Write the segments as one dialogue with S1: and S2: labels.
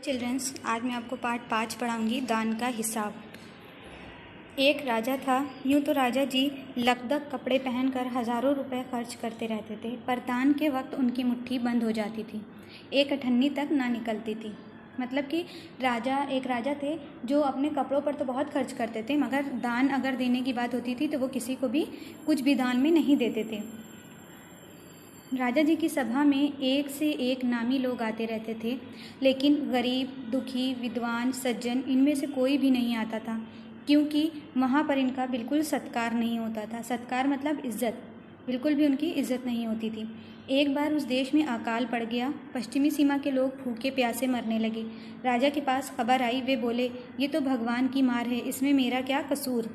S1: Children's, आज मैं आपको पार्ट 5 पढ़ाऊंगी दान का हिसाब। एक राजा था। यूँ तो राजा जी लकदक कपड़े पहनकर हज़ारों रुपए खर्च करते रहते थे, पर दान के वक्त उनकी मुट्ठी बंद हो जाती थी, एक अठन्नी तक ना निकलती थी। मतलब कि एक राजा थे जो अपने कपड़ों पर तो बहुत खर्च करते थे, मगर दान अगर देने की बात होती थी तो वो किसी को भी कुछ भी दान में नहीं देते थे। राजा जी की सभा में एक से एक नामी लोग आते रहते थे, लेकिन गरीब, दुखी, विद्वान, सज्जन इनमें से कोई भी नहीं आता था, क्योंकि वहाँ पर इनका बिल्कुल सत्कार नहीं होता था। सत्कार मतलब इज्जत, बिल्कुल भी उनकी इज्जत नहीं होती थी। एक बार उस देश में अकाल पड़ गया। पश्चिमी सीमा के लोग भूखे प्यासे मरने लगे। राजा के पास खबर आई। वे बोले, ये तो भगवान की मार है, इसमें मेरा क्या कसूर।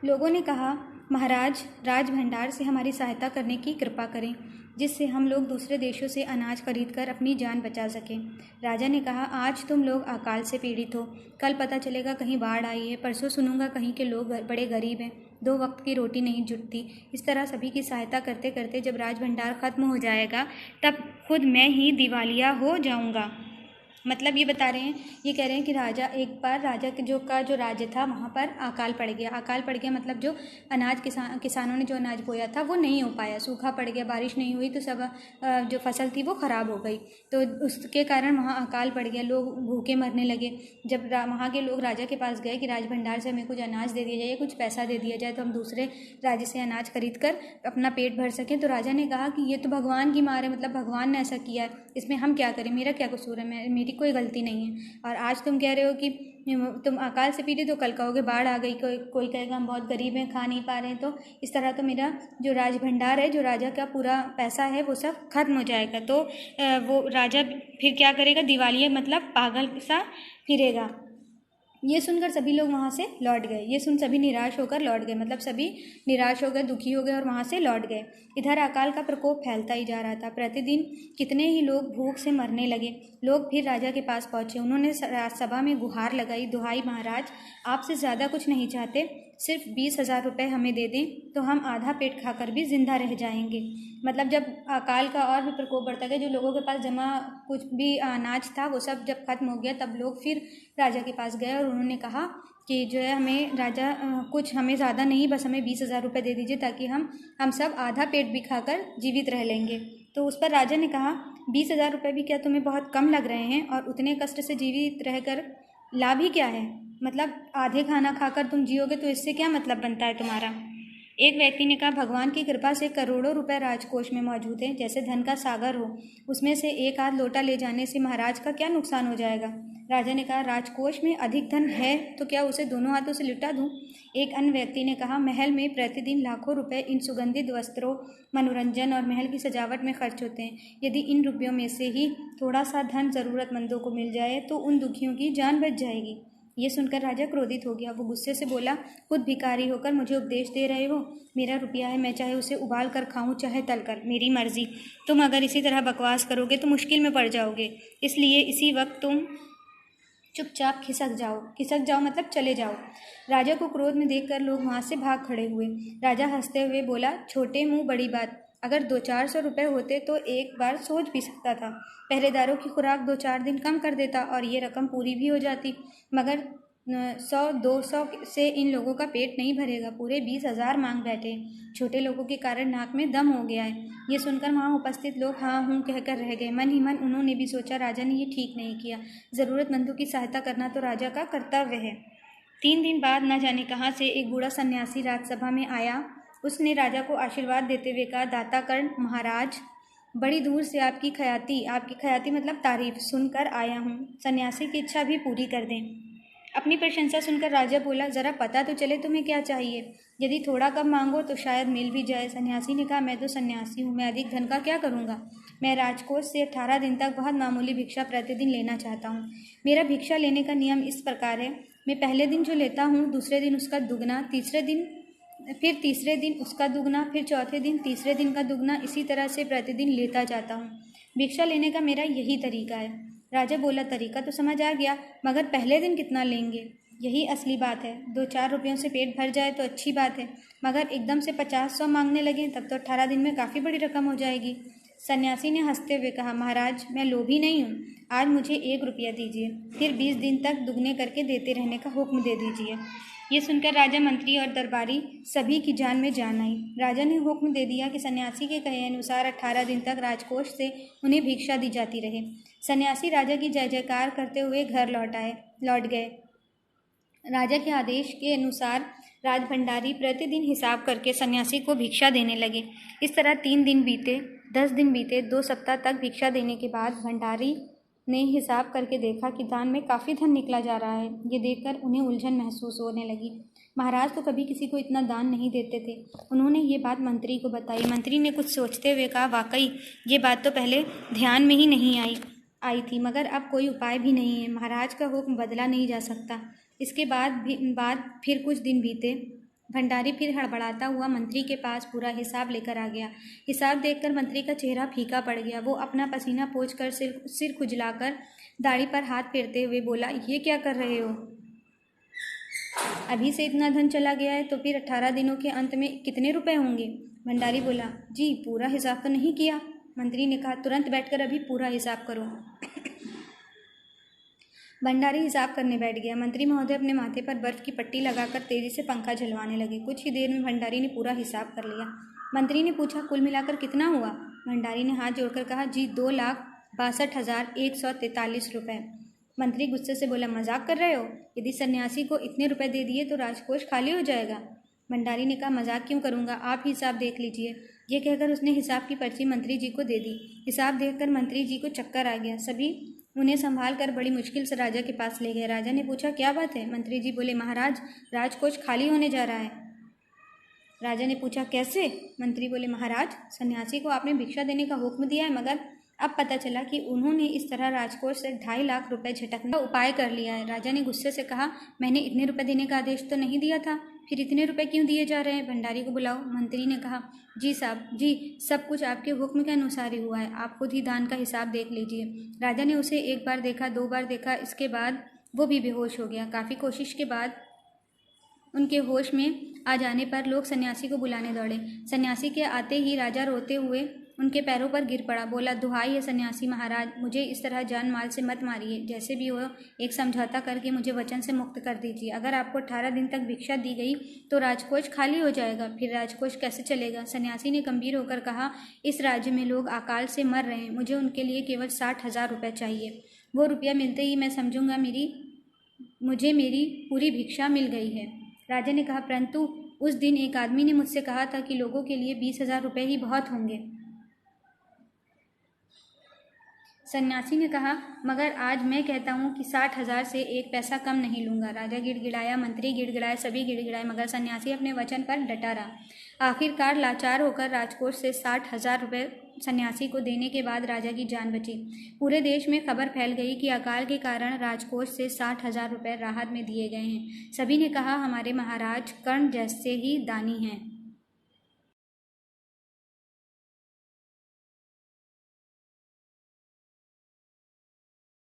S1: लोगों ने कहा, महाराज, राज भंडार से हमारी सहायता करने की कृपा करें, जिससे हम लोग दूसरे देशों से अनाज खरीदकर अपनी जान बचा सकें। राजा ने कहा, आज तुम लोग अकाल से पीड़ित हो, कल पता चलेगा कहीं बाढ़ आई है, परसों सुनूंगा कहीं के लोग बड़े गरीब हैं, 2 वक्त की रोटी नहीं जुटती। इस तरह सभी की सहायता करते करते जब राज भंडार ख़त्म हो जाएगा, तब खुद मैं ही दिवालिया हो जाऊंगा। मतलब ये बता रहे हैं, ये कह रहे हैं कि एक बार राजा के जो राज्य था वहाँ पर अकाल पड़ गया। अकाल पड़ गया मतलब जो अनाज किसानों ने जो अनाज बोया था वो नहीं हो पाया, सूखा पड़ गया, बारिश नहीं हुई, तो सब जो फसल थी वो ख़राब हो गई। तो उसके कारण वहाँ अकाल पड़ गया, लोग भूखे मरने लगे। जब वहाँ के लोग राजा के पास गए कि राज भंडार से हमें कुछ अनाज दे दिया जाए, कुछ पैसा दे दिया जाए, तो हम दूसरे राज्य से अनाज खरीद कर अपना पेट भर सकें। तो राजा ने कहा कि ये तो भगवान की मार है, मतलब भगवान ने ऐसा किया है, इसमें हम क्या करें, मेरा क्या कसूर है, मेरी कोई गलती नहीं है। और आज तुम कह रहे हो कि तुम अकाल से पीड़ित हो, कल कहोगे बाढ़ आ गई, कोई कहेगा हम बहुत गरीब हैं, खा नहीं पा रहे हैं। तो इस तरह तो मेरा जो राज भंडार है, जो राजा का पूरा पैसा है, वो सब खत्म हो जाएगा। तो वो राजा फिर क्या करेगा, दिवालिया मतलब पागल सा फिरेगा। ये सुनकर सभी लोग वहाँ से लौट गए। ये सुन सभी निराश होकर लौट गए, मतलब सभी निराश हो गए, दुखी हो गए और वहाँ से लौट गए। इधर अकाल का प्रकोप फैलता ही जा रहा था। प्रतिदिन कितने ही लोग भूख से मरने लगे। लोग फिर राजा के पास पहुँचे। उन्होंने सभा में गुहार लगाई, दुहाई महाराज, आपसे ज़्यादा कुछ नहीं चाहते, सिर्फ 20,000 रुपये हमें दे दें तो हम आधा पेट खाकर भी जिंदा रह जाएंगे। मतलब जब अकाल का और भी प्रकोप बढ़ता गया, जो लोगों के पास जमा कुछ भी अनाज था वो सब जब खत्म हो गया, तब लोग फिर राजा के पास गए और उन्होंने कहा कि जो है हमें राजा कुछ हमें ज़्यादा नहीं, बस हमें 20,000 रुपये दे दीजिए, ताकि हम सब आधा पेट भी खाकर जीवित रह लेंगे। तो उस पर राजा ने कहा, 20,000 रुपये भी क्या तुम्हें बहुत कम लग रहे हैं, और उतने कष्ट से जीवित रहकर लाभ ही क्या है, मतलब आधे खाना खाकर तुम जियोगे तो इससे क्या मतलब बनता है तुम्हारा। एक व्यक्ति ने कहा, भगवान की कृपा से करोड़ों रुपए राजकोष में मौजूद हैं, जैसे धन का सागर हो, उसमें से एक आध लोटा ले जाने से महाराज का क्या नुकसान हो जाएगा। राजा ने कहा, राजकोष में अधिक धन है तो क्या उसे दोनों हाथों से लुटा दूं। एक अन्य व्यक्ति ने कहा, महल में प्रतिदिन लाखों रुपए इन सुगंधित वस्त्रों, मनोरंजन और महल की सजावट में खर्च होते हैं। यदि इन रुपयों में से ही थोड़ा सा धन ज़रूरतमंदों को मिल जाए तो उन दुखियों की जान बच जाएगी। ये सुनकर राजा क्रोधित हो गया। वो गुस्से से बोला, खुद भिखारी होकर मुझे उपदेश दे रहे हो, मेरा रुपया है, मैं चाहे उसे उबाल कर खाऊं चाहे तल कर, मेरी मर्जी। तुम अगर इसी तरह बकवास करोगे तो मुश्किल में पड़ जाओगे, इसलिए इसी वक्त तुम चुपचाप खिसक जाओ मतलब चले जाओ। राजा को क्रोध में देखकर लोग वहाँ से भाग खड़े हुए। राजा हंसते हुए बोला, छोटे मुंह बड़ी बात, अगर 200-400 रुपये होते तो एक बार सोच भी सकता था, पहरेदारों की खुराक 2-4 दिन कम कर देता और ये रकम पूरी भी हो जाती, मगर 100-200 से इन लोगों का पेट नहीं भरेगा, पूरे 20,000 मांग बैठे। छोटे लोगों के कारण नाक में दम हो गया है। ये सुनकर वहाँ उपस्थित लोग हाँ हूँ कहकर रह गए। मन ही मन उन्होंने भी सोचा, राजा ने ये ठीक नहीं किया, ज़रूरतमंदों की सहायता करना तो राजा का कर्तव्य है। 3 दिन बाद न जाने कहाँ से एक बूढ़ा सन्यासी राजसभा में आया। उसने राजा को आशीर्वाद देते हुए कहा, दाताकर्ण महाराज, बड़ी दूर से आपकी खयाती मतलब तारीफ सुनकर आया हूँ, सन्यासी की इच्छा भी पूरी कर दें। अपनी प्रशंसा सुनकर राजा बोला, ज़रा पता तो चले तुम्हें क्या चाहिए, यदि थोड़ा कम मांगो तो शायद मिल भी जाए। सन्यासी ने कहा, मैं तो सन्यासी हूँ, मैं अधिक धन का क्या करूँगा, मैं राजकोष से 18 दिन तक बहुत मामूली भिक्षा प्रतिदिन लेना चाहता हूँ। मेरा भिक्षा लेने का नियम इस प्रकार है, मैं पहले दिन जो लेता हूँ दूसरे दिन उसका दुगना, तीसरे दिन उसका दुगना, फिर चौथे दिन तीसरे दिन का दुगना, इसी तरह से प्रतिदिन लेता जाता हूँ। भिक्षा लेने का मेरा यही तरीका है। राजा बोला, तरीका तो समझ आ गया, मगर पहले दिन कितना लेंगे, यही असली बात है। 2-4 रुपयों से पेट भर जाए तो अच्छी बात है, मगर एकदम से 50-100 मांगने लगे तब तो 18 दिन में काफ़ी बड़ी रकम हो जाएगी। सन्यासी ने हंसते हुए कहा, महाराज मैं लोभी नहीं हूँ, आज मुझे 1 रुपया दीजिए, फिर 20 दिन तक दुगने करके देते रहने का हुक्म दे दीजिए। ये सुनकर राजा, मंत्री और दरबारी सभी की जान में जान आई। राजा ने हुक्म दे दिया कि सन्यासी के कहे अनुसार 18 दिन तक राजकोष से उन्हें भिक्षा दी जाती रहे। सन्यासी राजा की जय जयकार करते हुए घर लौट गए। राजा के आदेश के अनुसार राजभंडारी प्रतिदिन हिसाब करके सन्यासी को भिक्षा देने लगे। इस तरह 3 दिन बीते, 10 दिन बीते, 2 सप्ताह तक भिक्षा देने के बाद भंडारी ने हिसाब करके देखा कि दान में काफ़ी धन निकला जा रहा है। ये देखकर उन्हें उलझन महसूस होने लगी। महाराज तो कभी किसी को इतना दान नहीं देते थे। उन्होंने ये बात मंत्री को बताई। मंत्री ने कुछ सोचते हुए कहा, वाकई ये बात तो पहले ध्यान में ही नहीं आई थी, मगर अब कोई उपाय भी नहीं है। महाराज का हुक्म बदला नहीं जा सकता। इसके बाद फिर कुछ दिन बीते। भंडारी फिर हड़बड़ाता हुआ मंत्री के पास पूरा हिसाब लेकर आ गया। हिसाब देखकर मंत्री का चेहरा फीका पड़ गया। वो अपना पसीना पोंछकर सिर खुजलाकर दाढ़ी पर हाथ फेरते हुए बोला, ये क्या कर रहे हो? अभी से इतना धन चला गया है तो फिर 18 दिनों के अंत में कितने रुपए होंगे? भंडारी बोला, जी पूरा हिसाब तो नहीं किया। मंत्री ने कहा, तुरंत बैठकर अभी पूरा हिसाब करो। भंडारी हिसाब करने बैठ गया। मंत्री महोदय अपने माथे पर बर्फ की पट्टी लगाकर तेजी से पंखा झलवाने लगे। कुछ ही देर में भंडारी ने पूरा हिसाब कर लिया। मंत्री ने पूछा, कुल मिलाकर कितना हुआ? भंडारी ने हाथ जोड़कर कहा, जी 2,62,143 रुपये। मंत्री गुस्से से बोला, मजाक कर रहे हो? यदि सन्यासी को इतने रुपए दे दिए तो राजकोष खाली हो जाएगा। भंडारी ने कहा, मजाक क्यों करूँगा, आप हिसाब देख लीजिए। ये कहकर उसने हिसाब की पर्ची मंत्री जी को दे दी। हिसाब देखकर मंत्री जी को चक्कर आ गया। सभी उन्हें संभाल कर बड़ी मुश्किल से राजा के पास ले गए। राजा ने पूछा, क्या बात है? मंत्री जी बोले, महाराज राजकोष खाली होने जा रहा है। राजा ने पूछा, कैसे? मंत्री बोले, महाराज सन्यासी को आपने भिक्षा देने का हुक्म दिया है, मगर अब पता चला कि उन्होंने इस तरह राजकोष से 2.5 लाख रुपए झटकने का उपाय कर लिया है। राजा ने गुस्से से कहा, मैंने इतने रुपए देने का आदेश तो नहीं दिया था, फिर इतने रुपए क्यों दिए जा रहे हैं? भंडारी को बुलाओ। मंत्री ने कहा, जी साहब, जी सब कुछ आपके हुक्म के अनुसार ही हुआ है, आप खुद ही दान का हिसाब देख लीजिए। राजा ने उसे 1 बार देखा, 2 बार देखा, इसके बाद वो भी बेहोश हो गया। काफ़ी कोशिश के बाद उनके होश में आ जाने पर लोग सन्यासी को बुलाने दौड़े। सन्यासी के आते ही राजा रोते हुए उनके पैरों पर गिर पड़ा। बोला, दुहाई है सन्यासी महाराज, मुझे इस तरह जान माल से मत मारिए। जैसे भी हो एक समझौता करके मुझे वचन से मुक्त कर दीजिए। अगर आपको 18 दिन तक भिक्षा दी गई तो राजकोष खाली हो जाएगा, फिर राजकोष कैसे चलेगा? सन्यासी ने गंभीर होकर कहा, इस राज्य में लोग अकाल से मर रहे हैं, मुझे उनके लिए केवल 60,000 रुपये चाहिए। वो रुपया मिलते ही मैं समझूंगा मुझे मेरी पूरी भिक्षा मिल गई है। राजा ने कहा, परंतु उस दिन एक आदमी ने मुझसे कहा था कि लोगों के लिए 20,000 रुपये ही बहुत होंगे। सन्यासी ने कहा, मगर आज मैं कहता हूँ कि 60,000 से 1 पैसा कम नहीं लूँगा। राजा गिड़गिड़ाया, मंत्री गिड़गिड़ाए, सभी गिड़गिड़ाए, मगर सन्यासी अपने वचन पर डटा रहा। आखिरकार लाचार होकर राजकोष से 60,000 रुपये सन्यासी को देने के बाद राजा की जान बची। पूरे देश में खबर फैल गई कि अकाल के कारण राजकोष से 60,000 रुपये राहत में दिए गए हैं। सभी ने कहा, हमारे महाराज कर्ण जैसे ही दानी हैं।